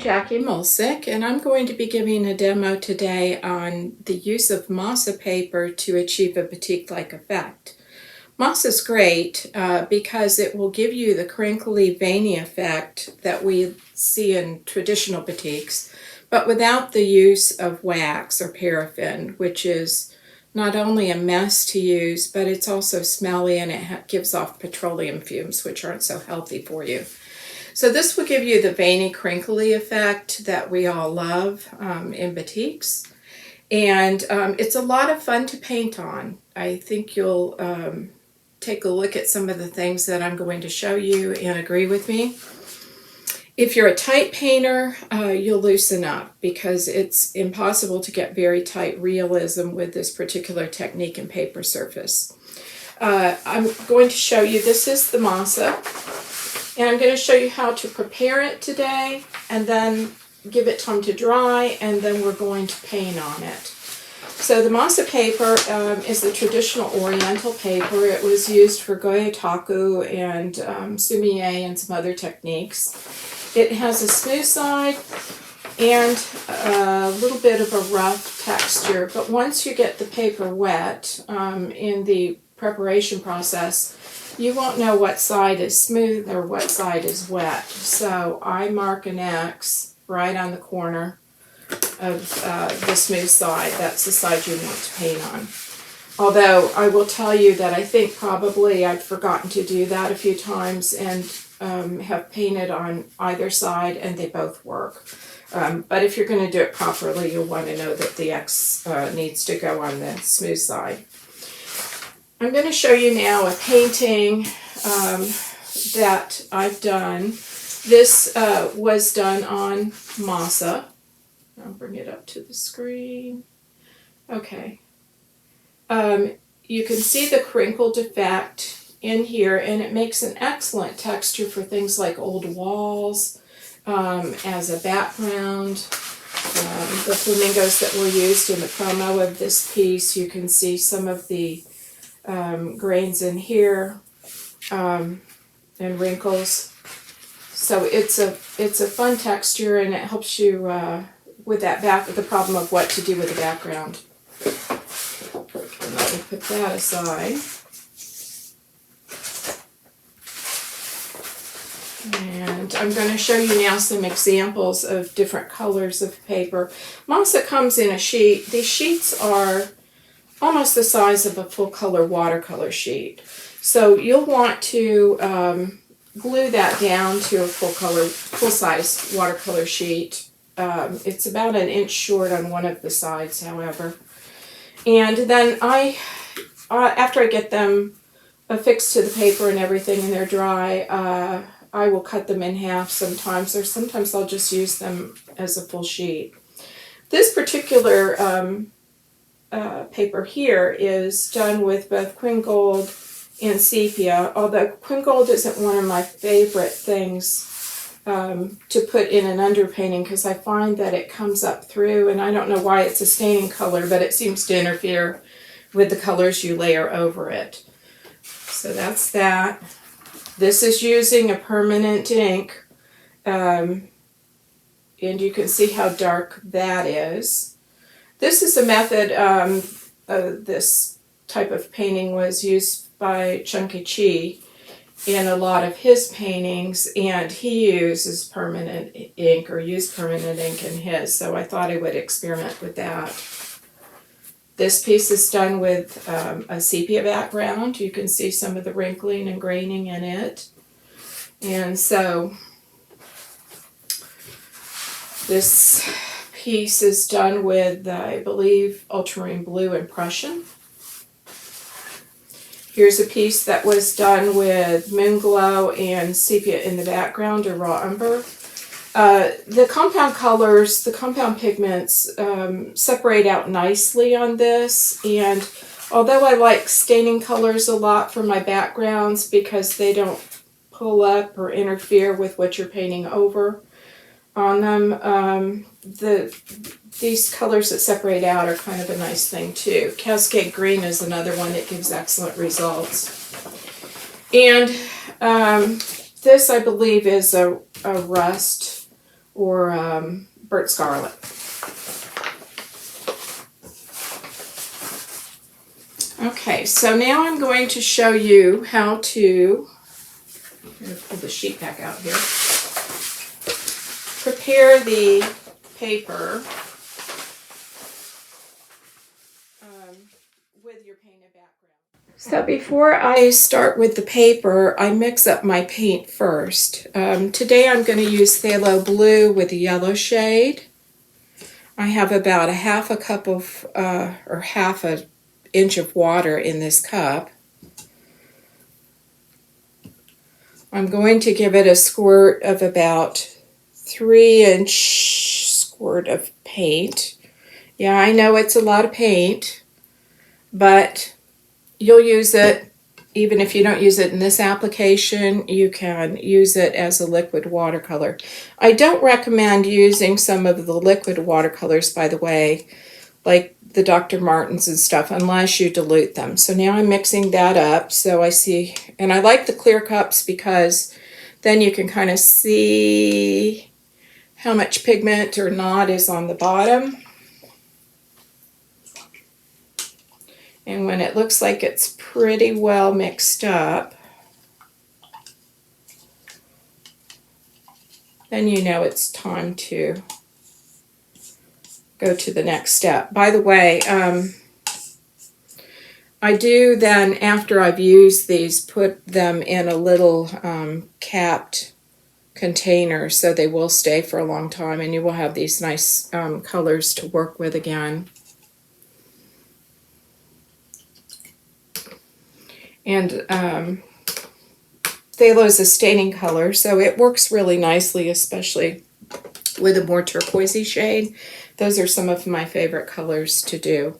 Jackii Molsick, and I'm going to be giving a demo today on the use of Masa paper to achieve a batik-like effect. Masa is great because it will give you the crinkly, veiny effect that we see in traditional batiks, but without the use of wax or paraffin, which is not only a mess to use, but it's also smelly and it gives off petroleum fumes, which aren't so healthy for you. So this will give you the veiny, crinkly effect that we all love in batiks. And it's a lot of fun to paint on. I think you'll take a look at some of the things that I'm going to show you and agree with me. If you're a tight painter, you'll loosen up because it's impossible to get very tight realism with this particular technique in paper surface. I'm going to show you, this is the Masa. And I'm going to show you how to prepare it today and then give it time to dry, and then we're going to paint on it. So the Masa paper is the traditional oriental paper. It was used for goyotaku and sumie and some other techniques. It has a smooth side and a little bit of a rough texture, but once you get the paper wet in the preparation process, you won't know what side is smooth or what side is wet. So I mark an X right on the corner of the smooth side. That's the side you want to paint on. Although I will tell you that I think probably I've forgotten to do that a few times and have painted on either side and they both work. But if you're going to do it properly, you'll want to know that the X needs to go on the smooth side. I'm going to show you now a painting that I've done. This was done on Masa. I'll bring it up to the screen. Okay. You can see the crinkled effect in here, and it makes an excellent texture for things like old walls as a background. The flamingos that were used in the promo of this piece, you can see some of the grains in here and wrinkles. So it's a fun texture, and it helps you with the problem of what to do with the background. And let me put that aside. And I'm going to show you now some examples of different colors of paper. Masa comes in a sheet. These sheets are almost the size of a full-color watercolor sheet. So you'll want to glue that down to a full-size watercolor sheet. It's about an inch short on one of the sides, however. And then after I get them affixed to the paper and everything and they're dry, I will cut them in half sometimes, or sometimes I'll just use them as a full sheet. This particular paper here is done with both quin gold and sepia, although quin gold isn't one of my favorite things to put in an underpainting because I find that it comes up through, and I don't know why it's a staining color, but it seems to interfere with the colors you layer over it. So that's that. This is using a permanent ink, and you can see how dark that is. This is a method, this type of painting was used by Jackii in a lot of his paintings, and he uses permanent ink, or used permanent ink in his, so I thought I would experiment with that. This piece is done with a sepia background. You can see some of the wrinkling and graining in it. And so this piece is done with, I believe, ultramarine blue and Prussian. Here's a piece that was done with moon glow and sepia in the background, or raw umber. The compound colors, the compound pigments separate out nicely on this, and although I like staining colors a lot for my backgrounds because they don't pull up or interfere with what you're painting over on them, these colors that separate out are kind of a nice thing too. Cascade green is another one that gives excellent results. And this, I believe, is a rust or burnt scarlet. Okay, so now I'm going to show you how to, I'm going to pull the sheet back out here, prepare the paper with your painted background. So before I start with the paper, I mix up my paint first. Today I'm going to use phthalo blue with a yellow shade. I have about a half a cup of, or half an inch of water in this cup. I'm going to give it a squirt of about 3-inch squirt of paint. Yeah, I know it's a lot of paint, but you'll use it, even if you don't use it in this application, you can use it as a liquid watercolor. I don't recommend using some of the liquid watercolors, by the way, like the Dr. Martens and stuff, unless you dilute them. So now I'm mixing that up. So I see, and I like the clear cups because then you can kind of see how much pigment or not is on the bottom. And when it looks like it's pretty well mixed up, then you know it's time to go to the next step. By the way, I do then, after I've used these, put them in a little capped container so they will stay for a long time, and you will have these nice colors to work with again. And phthalo is a staining color, so it works really nicely, especially with a more turquoisey shade. Those are some of my favorite colors to do.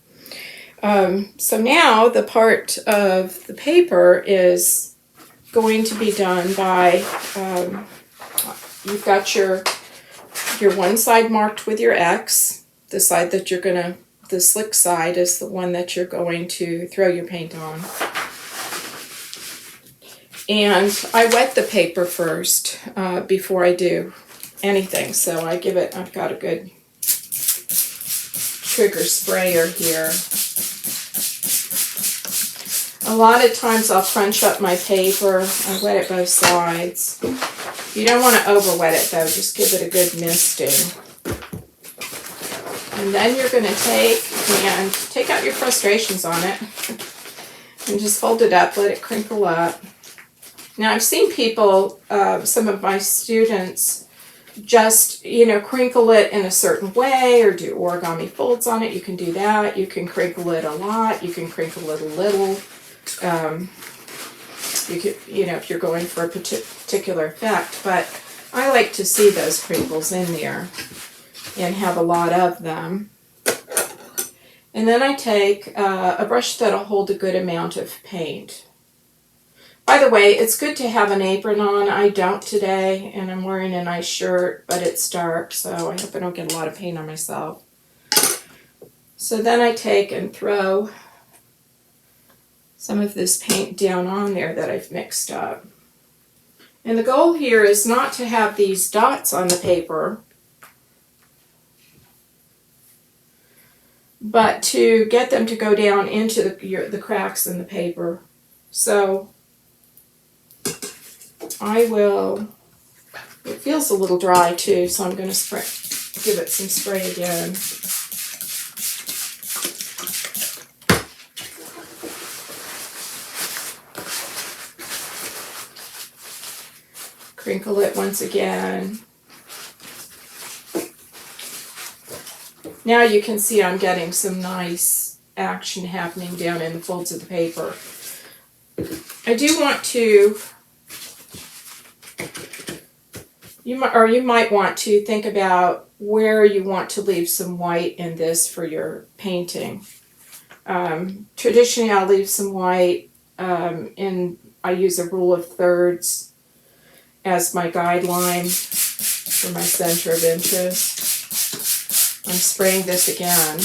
So now the part of the paper is going to be done by, you've got your one side marked with your X. The side that you're gonna, the slick side is the one that you're going to throw your paint on. And I wet the paper first before I do anything. So I give it, I've got a good trigger sprayer here. A lot of times I'll crunch up my paper. I wet it both sides. You don't want to over wet it though, just give it a good misting. And then you're going to take out your frustrations on it and just fold it up, let it crinkle up. Now I've seen people, some of my students, just, you know, crinkle it in a certain way or do origami folds on it. You can do that. You can crinkle it a lot. You can crinkle it a little. You could, you know, if you're going for a particular effect. But I like to see those crinkles in there and have a lot of them. And then I take a brush that'll hold a good amount of paint. By the way, it's good to have an apron on. I don't today, and I'm wearing a nice shirt, but it's dark, so I hope I don't get a lot of paint on myself. So then I take and throw some of this paint down on there that I've mixed up. And the goal here is not to have these dots on the paper, but to get them to go down into the cracks in the paper. So I will, it feels a little dry too, so I'm going to give it some spray again. Crinkle it once again. Now you can see I'm getting some nice action happening down in the folds of the paper. I do want to, you might want to think about where you want to leave some white in this for your painting. Traditionally I'll leave some white, and I use a rule of thirds as my guideline for my center of interest. I'm spraying this again.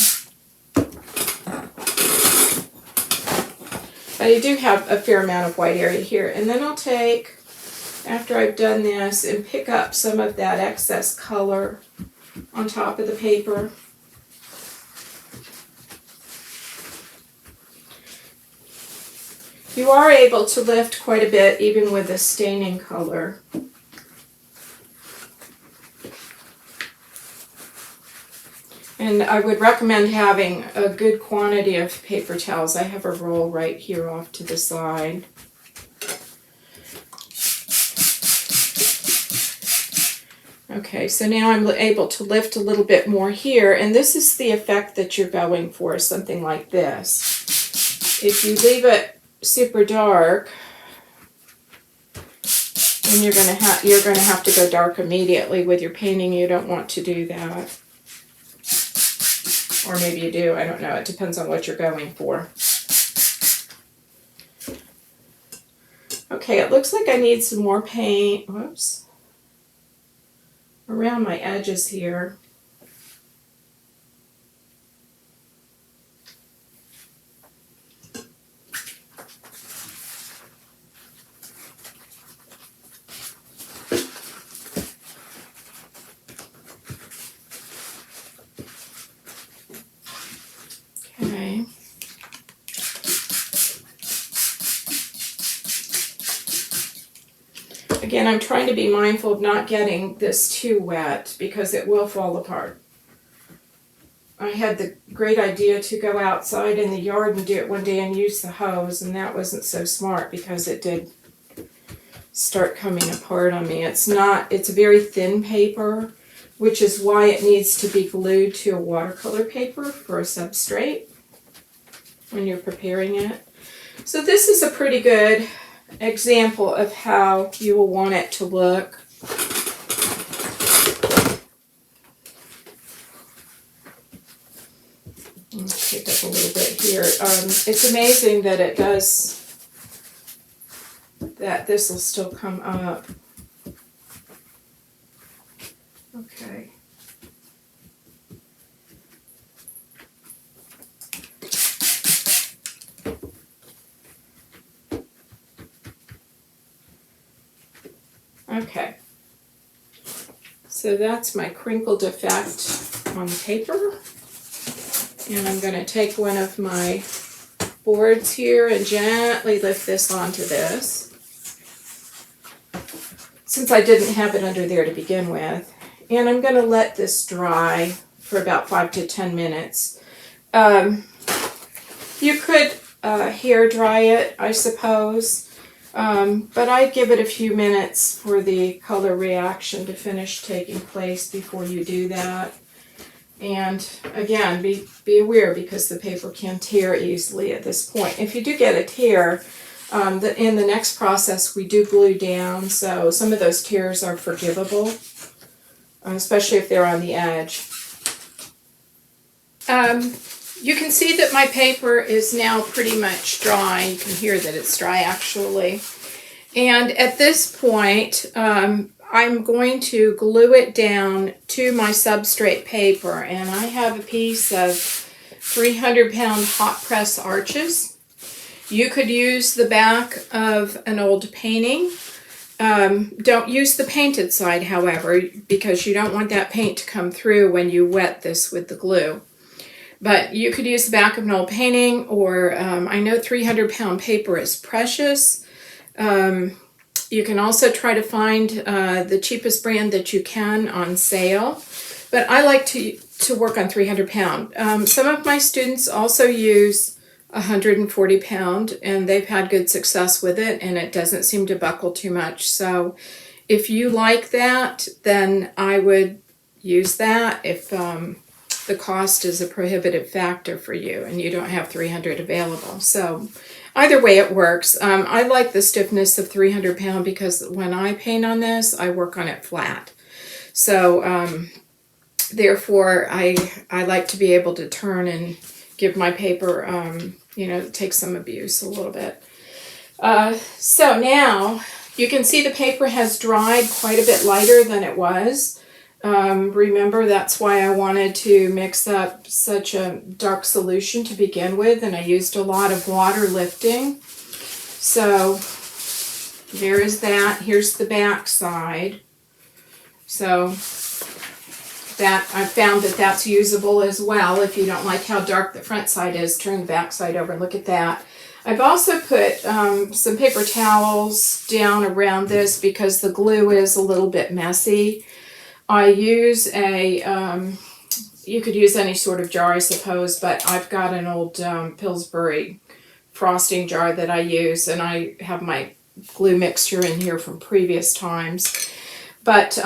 But I do have a fair amount of white area here. And then I'll take after I've done this and pick up some of that excess color on top of the paper. You are able to lift quite a bit even with a staining color. And I would recommend having a good quantity of paper towels. I have a roll right here off to the side. Okay, so now I'm able to lift a little bit more here, and this is the effect that you're going for, something like this. If you leave it super dark, then you're going to have to go dark immediately with your painting. You don't want to do that. Or maybe you do, I don't know. It depends on what you're going for. Okay, it looks like I need some more paint. Whoops. Around my edges here. Okay. Again, I'm trying to be mindful of not getting this too wet because it will fall apart. I had the great idea to go outside in the yard and do it one day and use the hose, and that wasn't so smart because it did start coming apart on me. It's a very thin paper, which is why it needs to be glued to a watercolor paper for a substrate when you're preparing it. So this is a pretty good example of how you will want it to look. Let's pick up a little bit here. It's amazing that it does, that this will still come up. Okay. Okay, so that's my crinkled effect on the paper. And I'm going to take one of my boards here and gently lift this onto this, since I didn't have it under there to begin with. And I'm going to let this dry for about 5 to 10 minutes. You could hair dry it, I suppose. But I'd give it a few minutes for the color reaction to finish taking place before you do that. And again, be aware because the paper can tear easily at this point. If you do get a tear, in the next process we do glue down, so some of those tears are forgivable, especially if they're on the edge. You can see that my paper is now pretty much dry. You can hear that it's dry actually. And at this point, I'm going to glue it down to my substrate paper. And I have a piece of 300-pound hot press arches. You could use the back of an old painting. Don't use the painted side, however, because you don't want that paint to come through when you wet this with the glue. But you could use the back of an old painting, or I know 300-pound paper is precious. You can also try to find the cheapest brand that you can on sale. But I like to work on 300-pound. Some of my students also use 140-pound, and they've had good success with it, and it doesn't seem to buckle too much. So if you like that, then I would use that. If the cost is a prohibitive factor for you and you don't have 300 available. So either way it works. I like the stiffness of 300-pound because when I paint on this, I work on it flat. So therefore, I like to be able to turn and give my paper, take some abuse a little bit. So now you can see the paper has dried quite a bit lighter than it was. Remember, that's why I wanted to mix up such a dark solution to begin with, and I used a lot of water lifting. So there is that. Here's the back side. So that I found that that's usable as well. If you don't like how dark the front side is, turn the back side over and look at that. I've also put some paper towels down around this because the glue is a little bit messy. I use a, you could use any sort of jar, I suppose, but I've got an old Pillsbury frosting jar that I use, and I have my glue mixture in here from previous times. But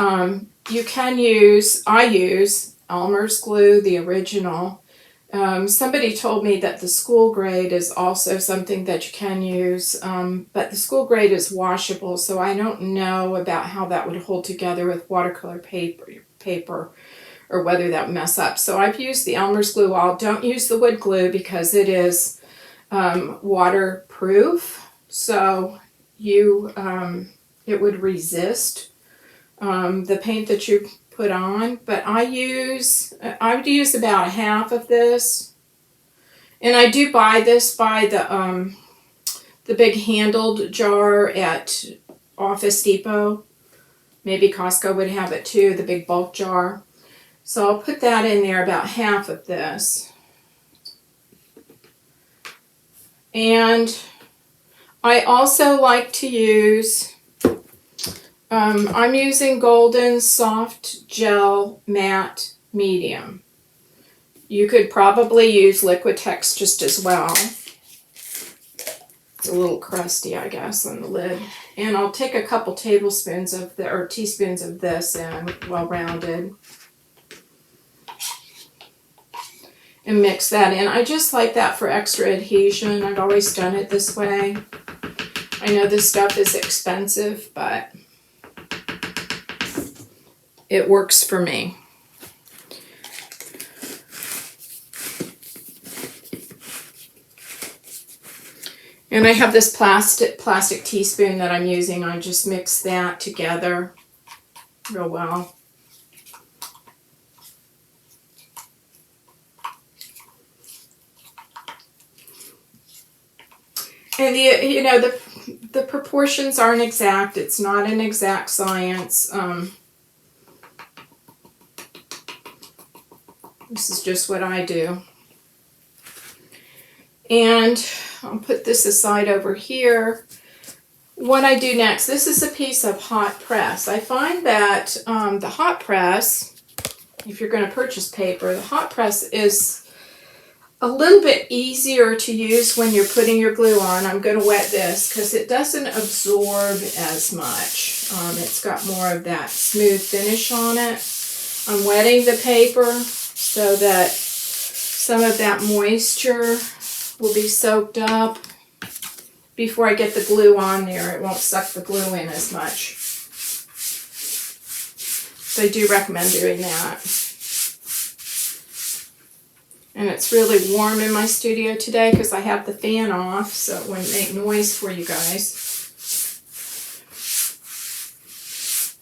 you can use, I use Elmer's glue, the original. Somebody told me that the school grade is also something that you can use, but the school grade is washable, so I don't know about how that would hold together with watercolor paper or whether that would mess up. So I've used the Elmer's glue. Don't use the wood glue because it is waterproof, so you it would resist the paint that you put on. But I would use about a half of this, and I do buy this by the big handled jar at Office Depot. Maybe Costco would have it too, the big bulk jar. So I'll put that in there, about half of this. And I also like to use, I'm using Golden Soft Gel Matte Medium. You could probably use Liquitex just as well. It's a little crusty, I guess, on the lid. And I'll take a couple tablespoons of or teaspoons of this in, well rounded, and mix that in. I just like that for extra adhesion. I've always done it this way. I know this stuff is expensive, but it works for me. And I have this plastic teaspoon that I'm using. I just mix that together real well. And the proportions aren't exact. It's not an exact science. This is just what I do. And I'll put this aside over here. What I do next, this is a piece of hot press. I find that the hot press, if you're going to purchase paper, the hot press is a little bit easier to use when you're putting your glue on. I'm going to wet this because it doesn't absorb as much. It's got more of that smooth finish on it. I'm wetting the paper so that some of that moisture will be soaked up before I get the glue on there. It won't suck the glue in as much. So I do recommend doing that. And it's really warm in my studio today because I have the fan off, so it wouldn't make noise for you guys.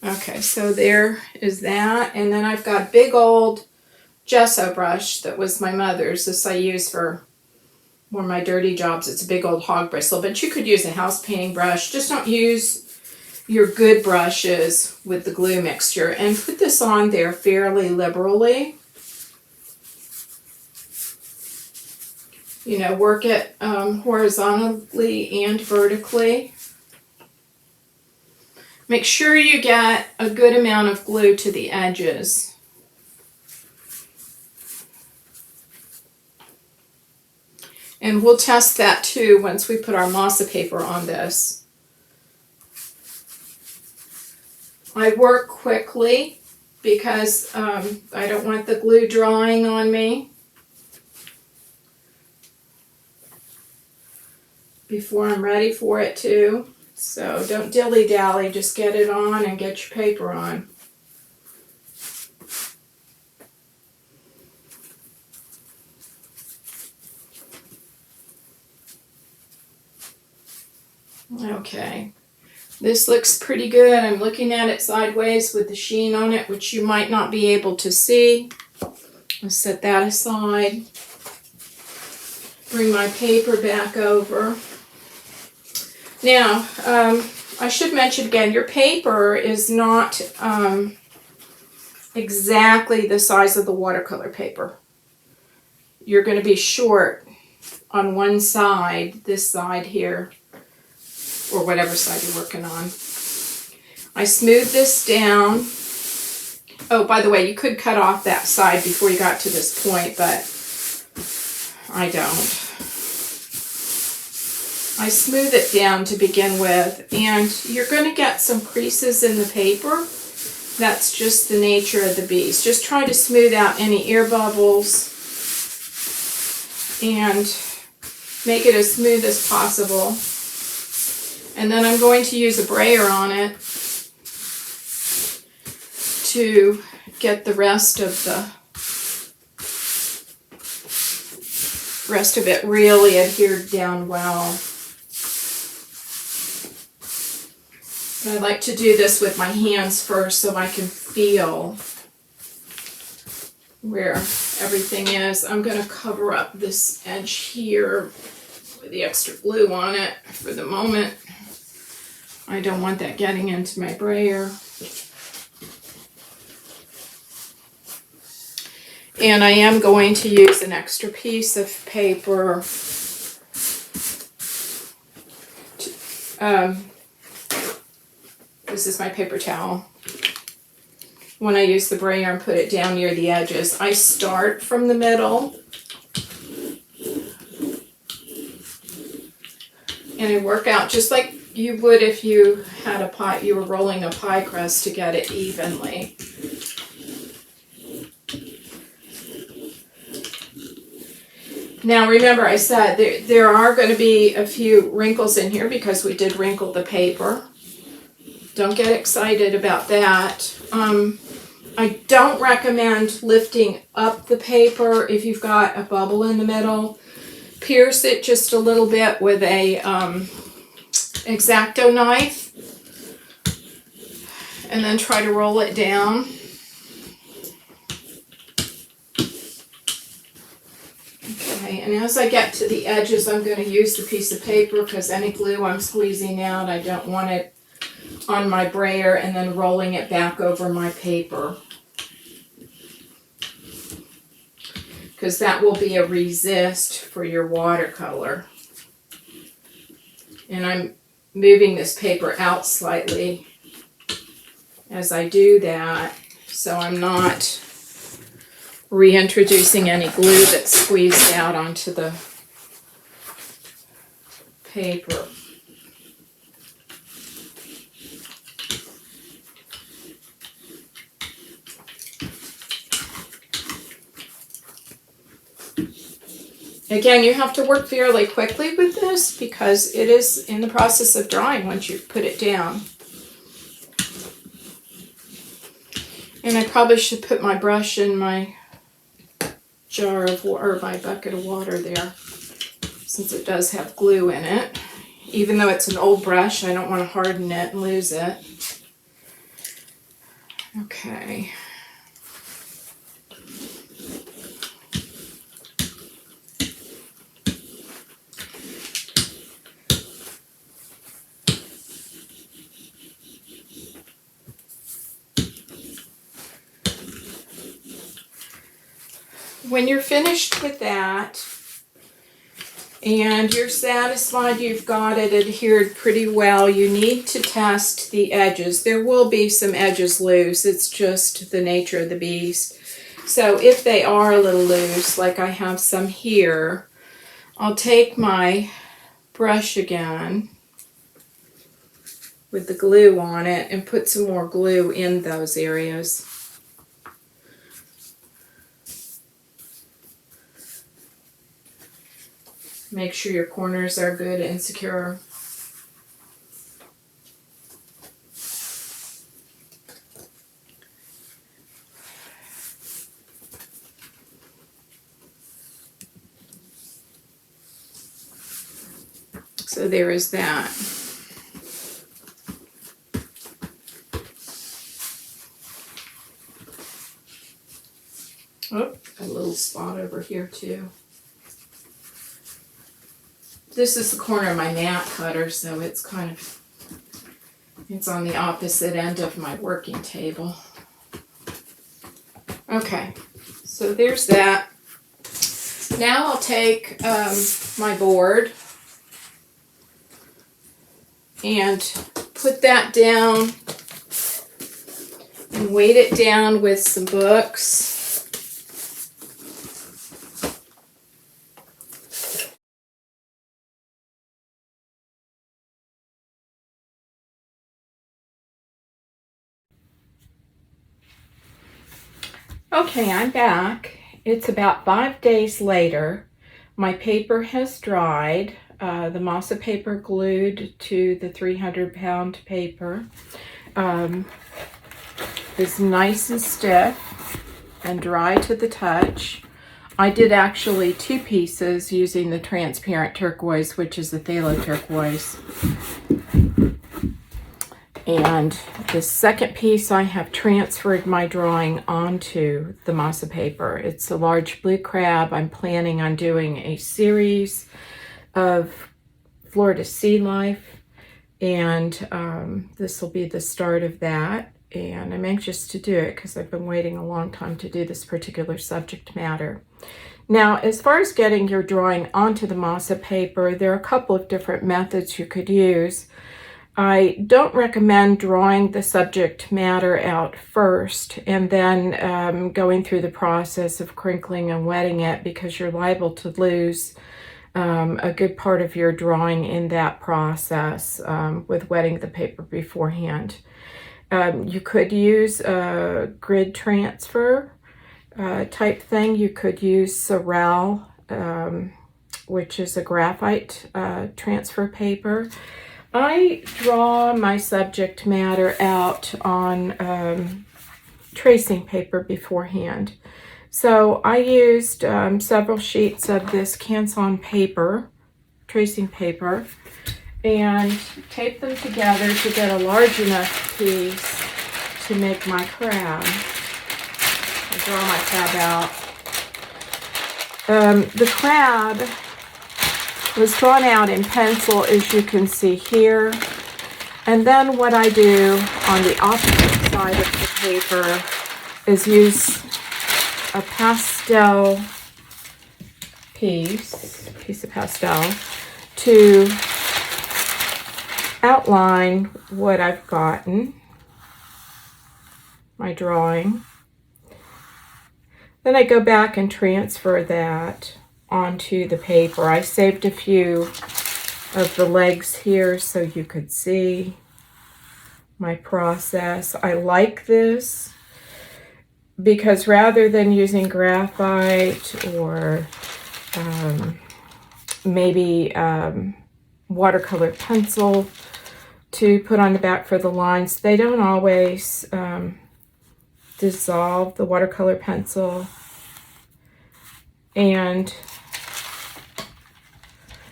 Okay, so there is that. And then I've got a big old gesso brush that was my mother's. This I use for one of my dirty jobs. It's a big old hog bristle, but you could use a house painting brush. Just don't use your good brushes with the glue mixture. And put this on there fairly liberally. You know, work it horizontally and vertically. Make sure you get a good amount of glue to the edges. And we'll test that too once we put our masa paper on this. I work quickly because I don't want the glue drying on me before I'm ready for it to. So don't dilly-dally, just get it on and get your paper on. Okay, this looks pretty good. I'm looking at it sideways with the sheen on it, which you might not be able to see. I'll set that aside. Bring my paper back over. Now, I should mention again, your paper is not exactly the size of the watercolor paper. You're going to be short on one side, this side here, or whatever side you're working on. I smooth this down. Oh, by the way, you could cut off that side before you got to this point, but I don't. I smooth it down to begin with, and you're going to get some creases in the paper. That's just the nature of the beast. Just try to smooth out any air bubbles and make it as smooth as possible. And then I'm going to use a brayer on it to get the rest of it really adhered down well. I like to do this with my hands first so I can feel where everything is. I'm going to cover up this edge here with the extra glue on it for the moment. I don't want that getting into my brayer. And I am going to use an extra piece of paper this is my paper towel. When I use the brayer and put it down near the edges, I start from the middle and I work out just like you would if you had a pie, you were rolling a pie crust to get it evenly. Now remember, I said there are going to be a few wrinkles in here because we did wrinkle the paper. Don't get excited about that. I don't recommend lifting up the paper if you've got a bubble in the middle. Pierce it just a little bit with a X-Acto knife and then try to roll it down. Okay, and as I get to the edges, I'm going to use the piece of paper because any glue I'm squeezing out, I don't want it on my brayer and then rolling it back over my paper, because that will be a resist for your watercolor. And I'm moving this paper out slightly as I do that, so I'm not reintroducing any glue that's squeezed out onto the paper. Again, you have to work fairly quickly with this because it is in the process of drying once you put it down. And I probably should put my brush in my jar of water, or my bucket of water there, since it does have glue in it. Even though it's an old brush, I don't want to harden it and lose it. Okay. When you're finished with that and you're satisfied you've got it adhered pretty well, you need to test the edges. There will be some edges loose. It's just the nature of the beast. So if they are a little loose, like I have some here, I'll take my brush again with the glue on it and put some more glue in those areas. Make sure your corners are good and secure. So there is that. Oh, a little spot over here too. This is the corner of my mat cutter, so it's kind of It's on the opposite end of my working table. Okay, so there's that. Now I'll take my board and put that down and weight it down with some books. Okay, I'm back. It's about 5 days later. My paper has dried. The Masa paper glued to the 300-pound paper is nice and stiff and dry to the touch. I did actually 2 pieces using the transparent turquoise, which is the phthalo turquoise. And the second piece, I have transferred my drawing onto the Masa paper. It's a large blue crab. I'm planning on doing a series of Florida sea life, and this will be the start of that. And I'm anxious to do it because I've been waiting a long time to do this particular subject matter. Now, as far as getting your drawing onto the Masa paper, there are a couple of different methods you could use. I don't recommend drawing the subject matter out first and then going through the process of crinkling and wetting it, because you're liable to lose a good part of your drawing in that process with wetting the paper beforehand. You could use a grid transfer type thing. You could use Sorel, which is a graphite transfer paper. I draw my subject matter out on tracing paper beforehand. So I used several sheets of this Canson paper, tracing paper, and taped them together to get a large enough piece to make my crab. I draw my crab out. The crab was drawn out in pencil, as you can see here. And then what I do on the opposite side of the paper is use a pastel piece of pastel, to outline what I've gotten, my drawing. Then I go back and transfer that onto the paper. I saved a few of the legs here so you could see my process. I like this because rather than using graphite or maybe watercolor pencil to put on the back for the lines, they don't always dissolve, the watercolor pencil. And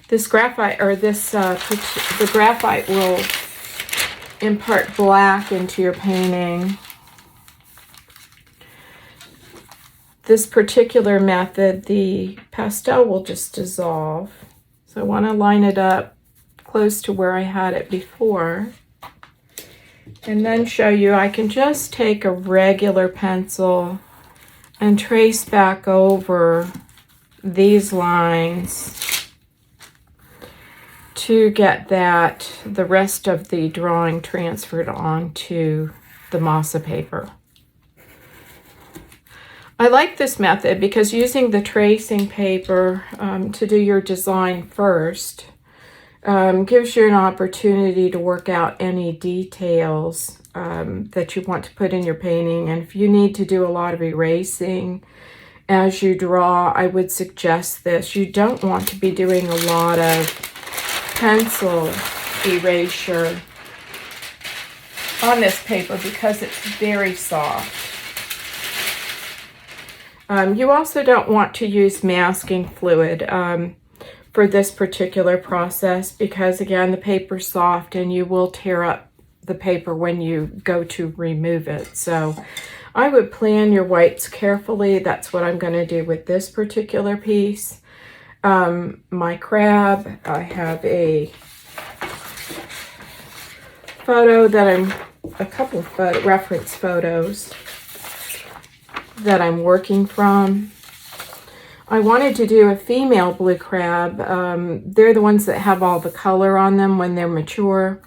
this graphite, or this, the graphite will impart black into your painting. This particular method, the pastel will just dissolve. So I want to line it up close to where I had it before. And then show you, I can just take a regular pencil and trace back over these lines to get the rest of the drawing transferred onto the Masa paper. I like this method because using the tracing paper to do your design first gives you an opportunity to work out any details that you want to put in your painting. And if you need to do a lot of erasing as you draw, I would suggest this. You don't want to be doing a lot of pencil erasure on this paper because it's very soft. You also don't want to use masking fluid for this particular process because, again, the paper's soft and you will tear up the paper when you go to remove it. So I would plan your whites carefully. That's what I'm going to do with this particular piece. My crab, I have a photo that a couple of reference photos that I'm working from. I wanted to do a female blue crab. They're the ones that have all the color on them when they're mature.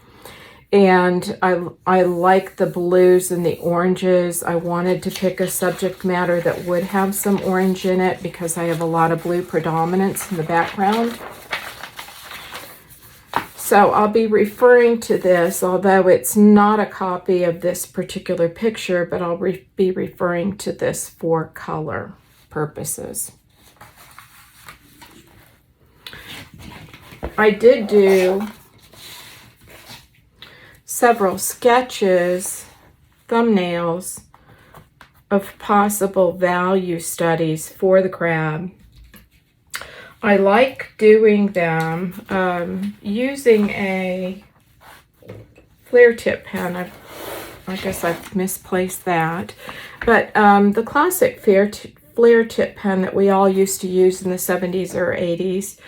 And I like the blues and the oranges. I wanted to pick a subject matter that would have some orange in it because I have a lot of blue predominance in the background. So I'll be referring to this, although it's not a copy of this particular picture, but I'll be referring to this for color purposes. I did do several sketches, thumbnails of possible value studies for the crab. I like doing them using a flare tip pen. I guess I've misplaced that. But the classic flare tip pen that we all used to use in the 70s or 80s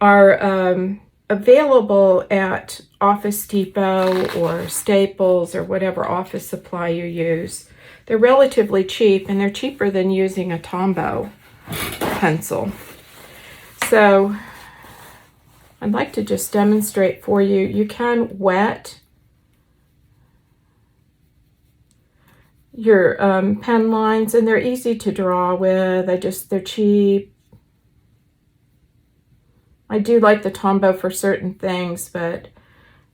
are available at Office Depot or Staples or whatever office supply you use. They're relatively cheap, and they're cheaper than using a Tombow pencil. So I'd like to just demonstrate for you. You can wet your pen lines, and they're easy to draw with. They're cheap. I do like the Tombow for certain things, but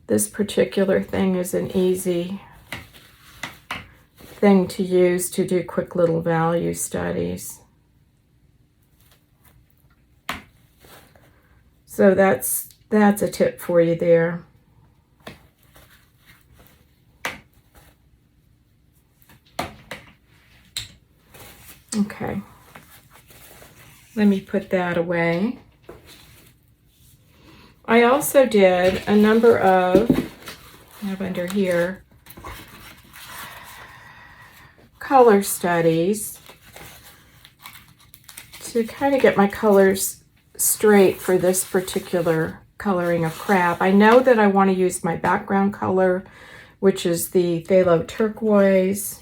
this particular thing is an easy thing to use to do quick little value studies. So that's a tip for you there. Okay, let me put that away. I also did a number of, I have under here, color studies to kind of get my colors straight for this particular coloring of crab. I know that I want to use my background color, which is the phthalo turquoise.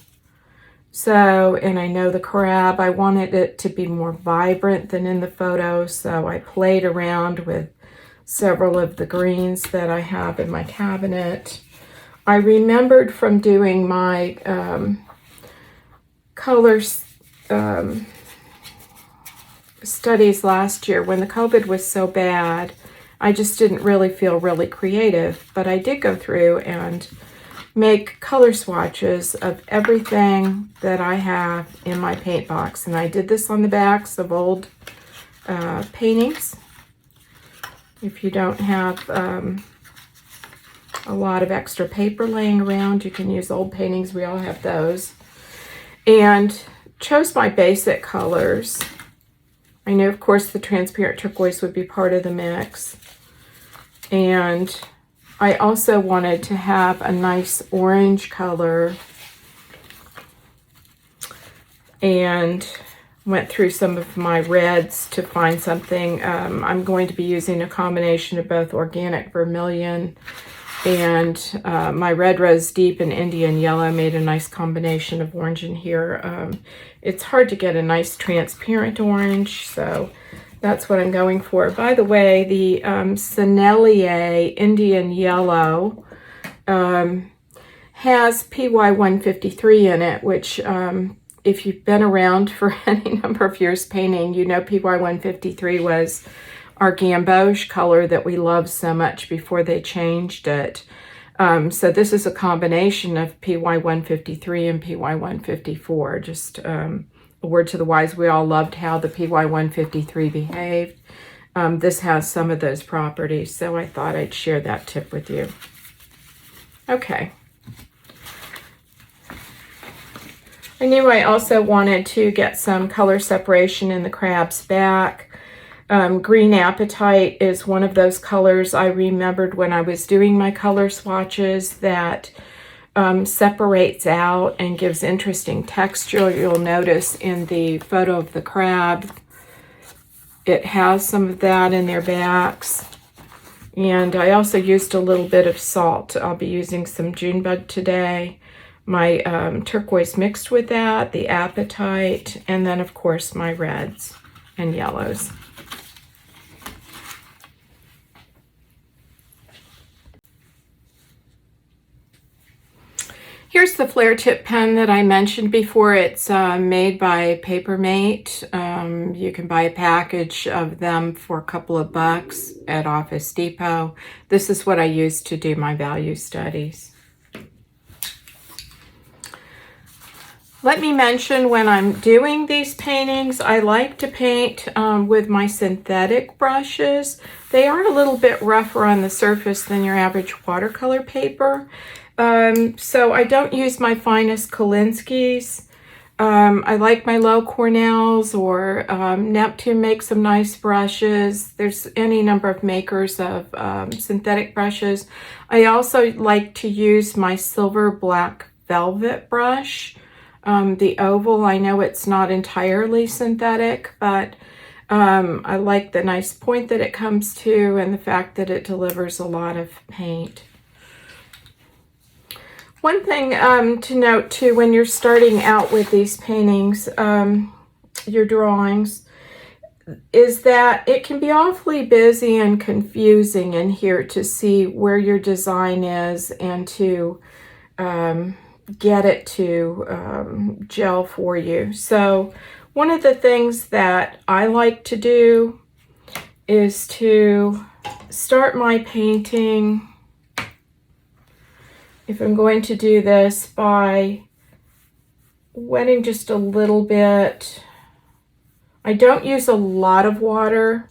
So, and I know the crab, I wanted it to be more vibrant than in the photo, so I played around with several of the greens that I have in my cabinet. I remembered from doing my colors studies last year, when the COVID was so bad, I just didn't really feel really creative, but I did go through and make color swatches of everything that I have in my paint box. And I did this on the backs of old paintings. If you don't have a lot of extra paper laying around, you can use old paintings. We all have those. And chose my basic colors. I know, of course, the transparent turquoise would be part of the mix. And I also wanted to have a nice orange color, and went through some of my reds to find something. I'm going to be using a combination of both organic vermilion and my red rose deep and Indian yellow made a nice combination of orange in here. It's hard to get a nice transparent orange, so that's what I'm going for. By the way, the Sennelier Indian yellow has PY153 in it, which if you've been around for any number of years painting, you know PY153 was our gamboge color that we loved so much before they changed it. So this is a combination of PY153 and PY154. Just a word to the wise, we all loved how the PY153 behaved. This has some of those properties, so I thought I'd share that tip with you. Okay. I knew I also wanted to get some color separation in the crab's back. Green apatite is one of those colors I remembered when I was doing my color swatches that separates out and gives interesting texture. You'll notice in the photo of the crab, it has some of that in their backs. And I also used a little bit of salt. I'll be using some Junebug today. My turquoise mixed with that, the apatite, and then of course my reds and yellows. Here's the flare tip pen that I mentioned before. It's made by Papermate. You can buy a package of them for a couple of bucks at Office Depot. This is what I use to do my value studies. Let me mention, when I'm doing these paintings, I like to paint with my synthetic brushes. They are a little bit rougher on the surface than your average watercolor paper. So I don't use my finest Kolinskis. I like my low Cornells, or Neptune makes some nice brushes. There's any number of makers of synthetic brushes. I also like to use my silver black velvet brush. The oval, I know it's not entirely synthetic, but I like the nice point that it comes to and the fact that it delivers a lot of paint. One thing to note too, when you're starting out with these paintings, your drawings, is that it can be awfully busy and confusing in here to see where your design is and to get it to gel for you. So one of the things that I like to do is to start my painting, if I'm going to do this, by wetting just a little bit. I don't use a lot of water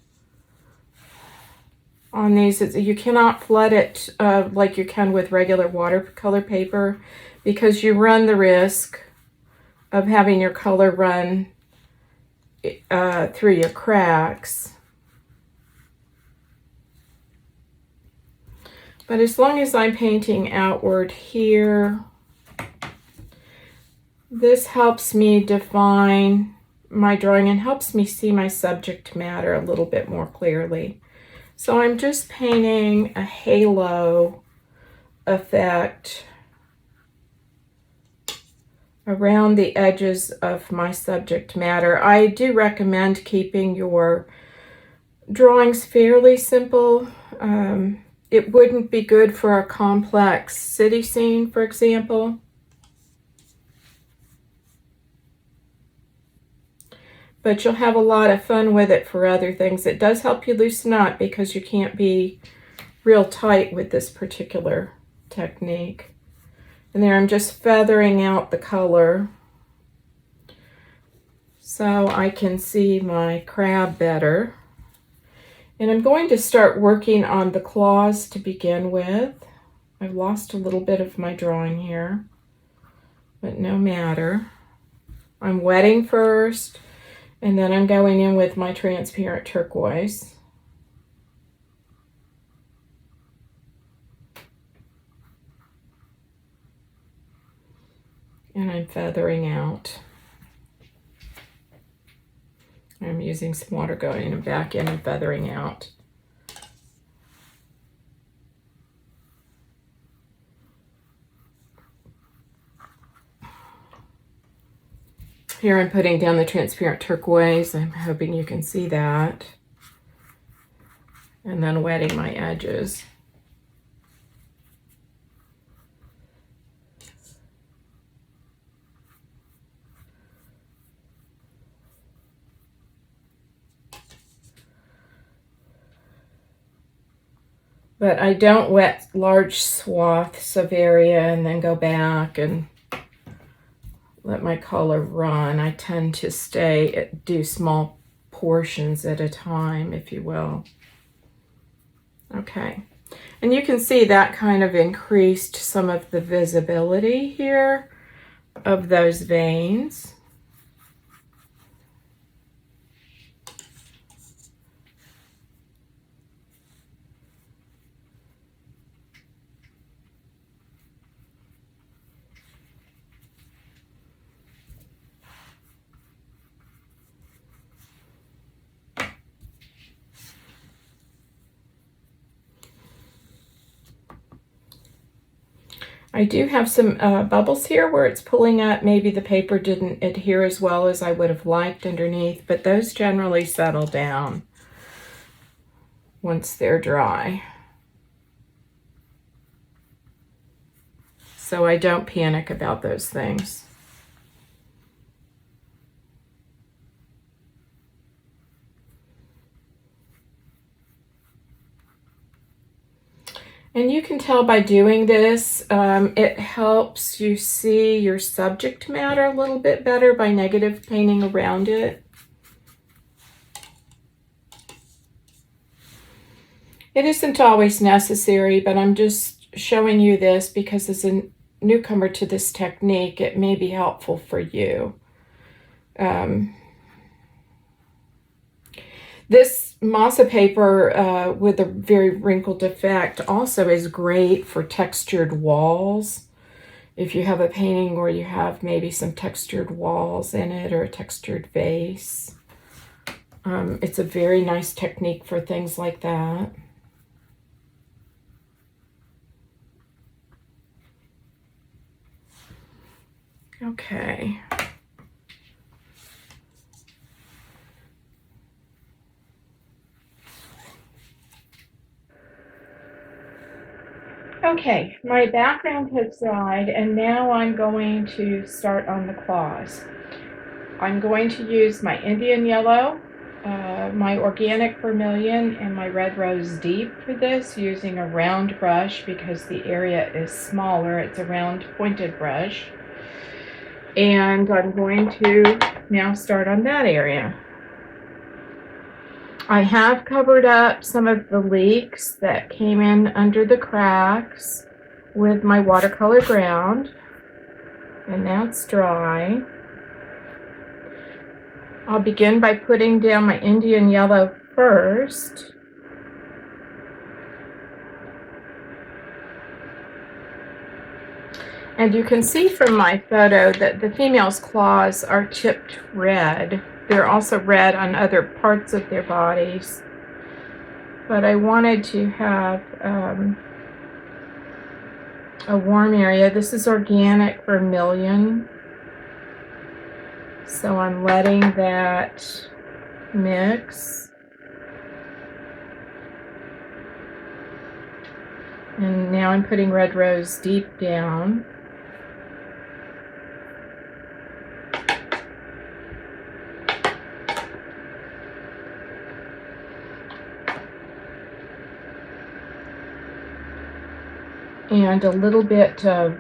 on these. You cannot flood it like you can with regular watercolor paper, because you run the risk of having your color run through your cracks. But as long as I'm painting outward here, this helps me define my drawing and helps me see my subject matter a little bit more clearly. So I'm just painting a halo effect around the edges of my subject matter. I do recommend keeping your drawings fairly simple. It wouldn't be good for a complex city scene, for example. But you'll have a lot of fun with it for other things. It does help you loosen up because you can't be real tight with this particular technique. And there I'm just feathering out the color so I can see my crab better. And I'm going to start working on the claws to begin with. I've lost a little bit of my drawing here, but no matter. I'm wetting first, and then I'm going in with my transparent turquoise. And I'm feathering out. I'm using some water going in back in and feathering out. Here I'm putting down the transparent turquoise. I'm hoping you can see that. And then wetting my edges. But I don't wet large swaths of area and then go back and let my color run. I tend to do small portions at a time, if you will. Okay, and you can see that kind of increased some of the visibility here of those veins. I do have some bubbles here where it's pulling up. Maybe the paper didn't adhere as well as I would have liked underneath, but those generally settle down once they're dry. So I don't panic about those things. And you can tell by doing this, it helps you see your subject matter a little bit better by negative painting around it. It isn't always necessary, but I'm just showing you this because as a newcomer to this technique, it may be helpful for you. This masa paper with a very wrinkled effect also is great for textured walls. If you have a painting where you have maybe some textured walls in it or a textured vase, it's a very nice technique for things like that. Okay. Okay, my background has dried, and now I'm going to start on the claws. I'm going to use my Indian yellow, my organic vermilion, and my red rose deep for this, using a round brush because the area is smaller. It's a round pointed brush. And I'm going to now start on that area. I have covered up some of the leaks that came in under the cracks with my watercolor ground, and that's dry. I'll begin by putting down my Indian yellow first. And you can see from my photo that the female's claws are tipped red. They're also red on other parts of their bodies. But I wanted to have a warm area. This is organic vermilion. So I'm letting that mix. And now I'm putting red rose deep down. And a little bit of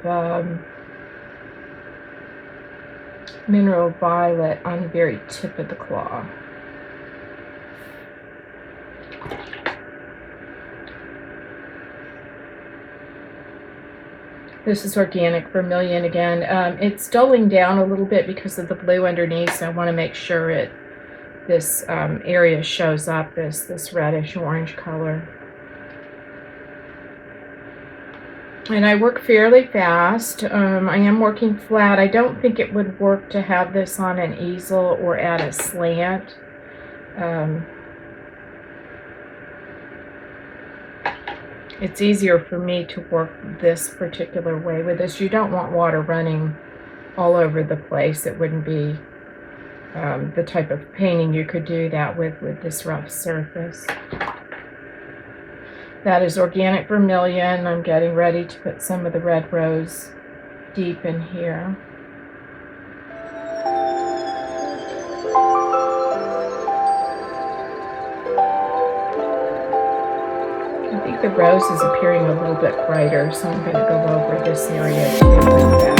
mineral violet on the very tip of the claw. This is organic vermilion again. It's dulling down a little bit because of the blue underneath, so I want to make sure this area shows up as this reddish orange color. And I work fairly fast. I am working flat. I don't think it would work to have this on an easel or at a slant. It's easier for me to work this particular way with this. You don't want water running all over the place. It wouldn't be the type of painting you could do that with this rough surface. That is organic vermilion. I'm getting ready to put some of the red rose deep in here. I think the rose is appearing a little bit brighter, so I'm going to go over this area too with that.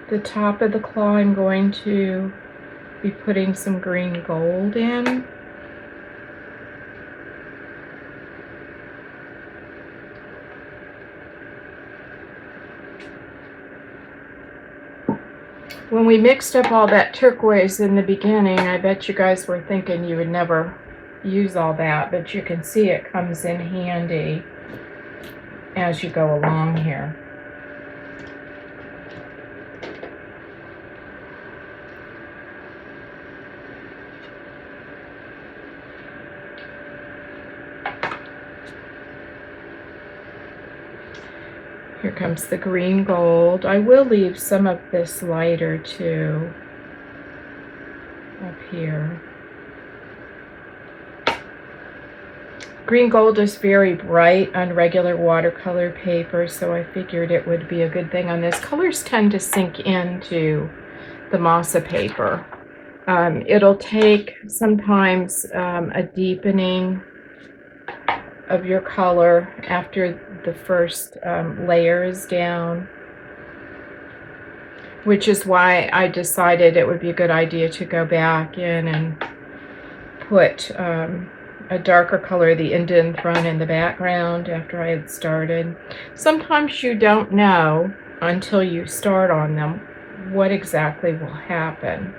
The top of the claw, I'm going to be putting some green gold in. When we mixed up all that turquoise in the beginning, I bet you guys were thinking you would never use all that, but you can see it comes in handy as you go along here. Here comes the green gold. I will leave some of this lighter too up here. Green gold is very bright on regular watercolor paper, so I figured it would be a good thing on this. Colors tend to sink into the Masa paper. It'll take sometimes a deepening of your color after the first layer is down, which is why I decided it would be a good idea to go back in and put a darker color, the indent front and the background, after I had started. Sometimes you don't know until you start on them what exactly will happen.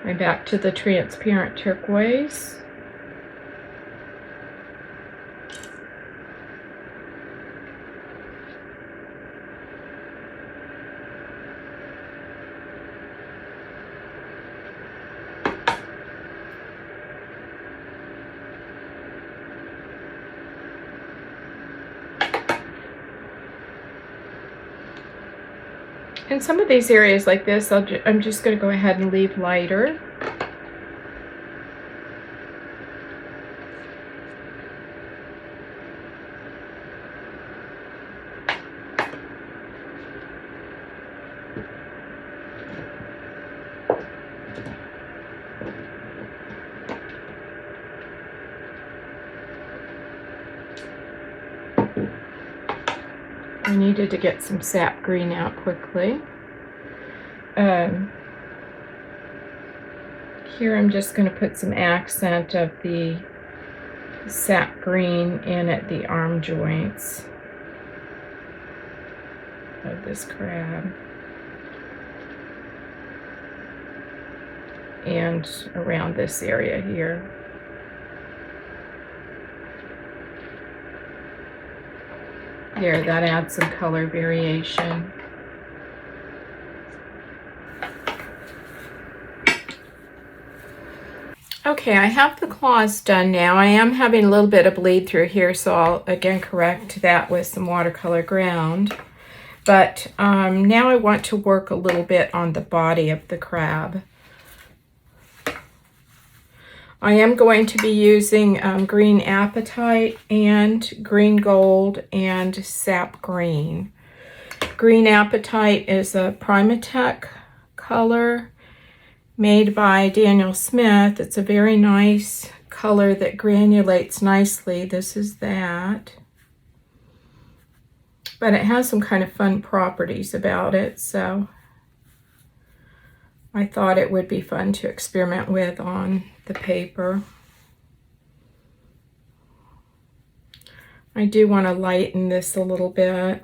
And back to the transparent turquoise. In some of these areas like this, I'm just going to go ahead and leave lighter. I needed to get some sap green out quickly. Here I'm just going to put some accent of the sap green in at the arm joints of this crab. And around this area here. There, that adds some color variation. Okay, I have the claws done now. I am having a little bit of bleed through here, so I'll again correct that with some watercolor ground. But now I want to work a little bit on the body of the crab. I am going to be using green apatite and green gold and sap green. Green apatite is a Primatech color made by Daniel Smith. It's a very nice color that granulates nicely. This is that. But it has some kind of fun properties about it, so I thought it would be fun to experiment with on the paper. I do want to lighten this a little bit.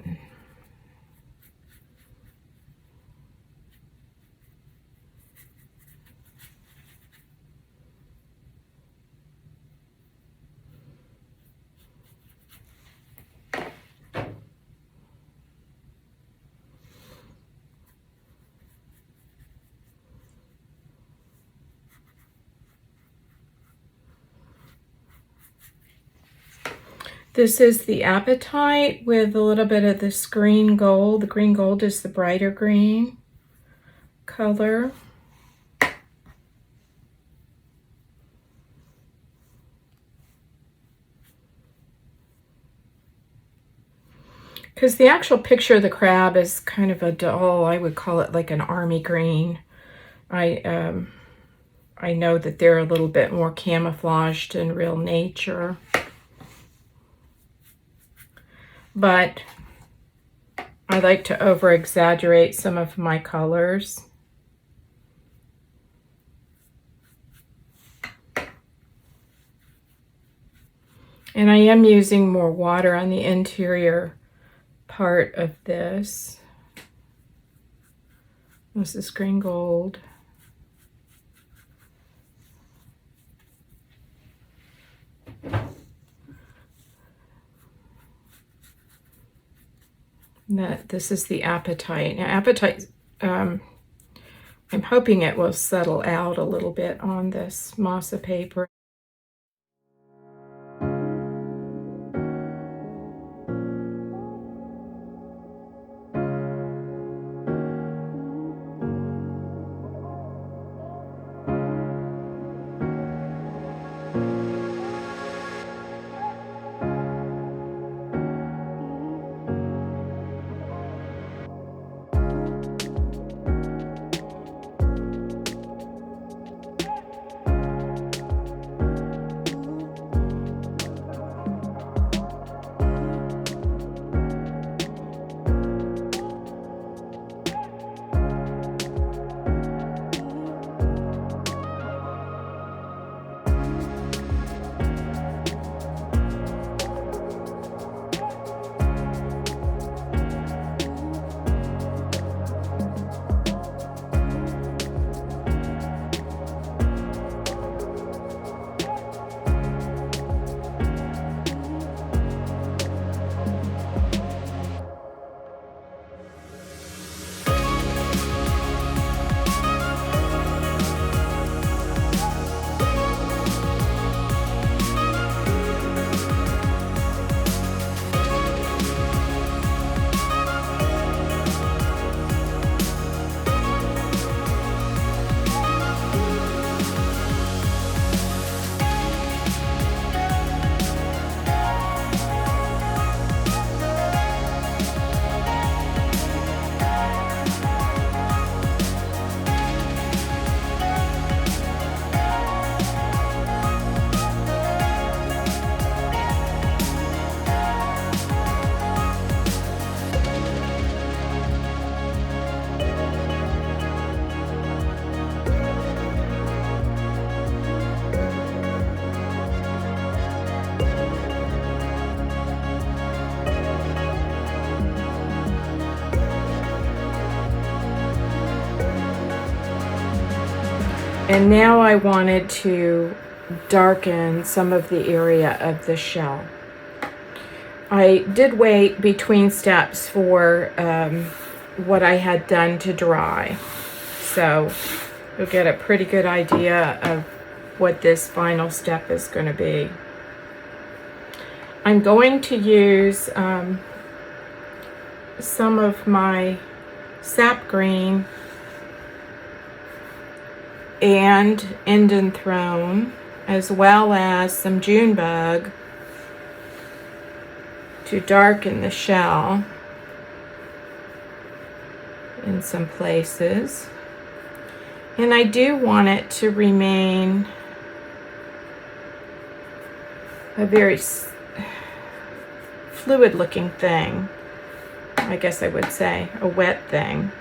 This is the apatite with a little bit of this green gold. The green gold is the brighter green color. Because the actual picture of the crab is kind of a dull, I would call it like an army green. I know that they're a little bit more camouflaged in real nature. But I like to over-exaggerate some of my colors. And I am using more water on the interior part of this. This is green gold. This is the apatite. Now apatite, I'm hoping it will settle out a little bit on this masa paper. And now I wanted to darken some of the area of the shell. I did wait between steps for what I had done to dry. So you'll get a pretty good idea of what this final step is going to be. I'm going to use some of my sap green and Indian throne, as well as some June bug to darken the shell in some places. And I do want it to remain a very fluid looking thing, I guess I would say, a wet thing.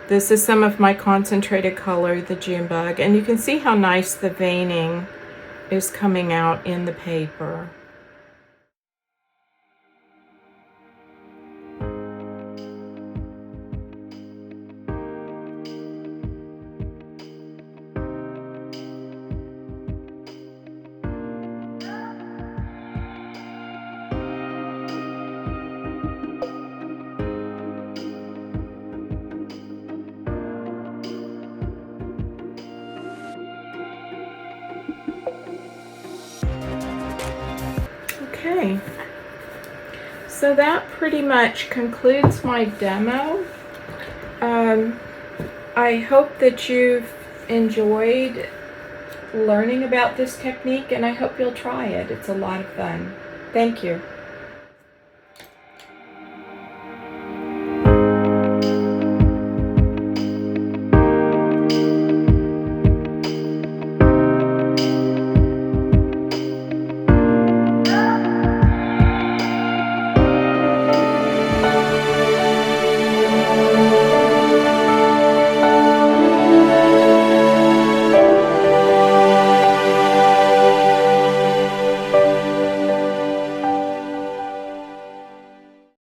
This is some of my concentrated color, the June bug, and you can see how nice the veining is coming out in the paper. Okay, so that pretty much concludes my demo. I hope that you've enjoyed learning about this technique, and I hope you'll try it. It's a lot of fun. Thank you.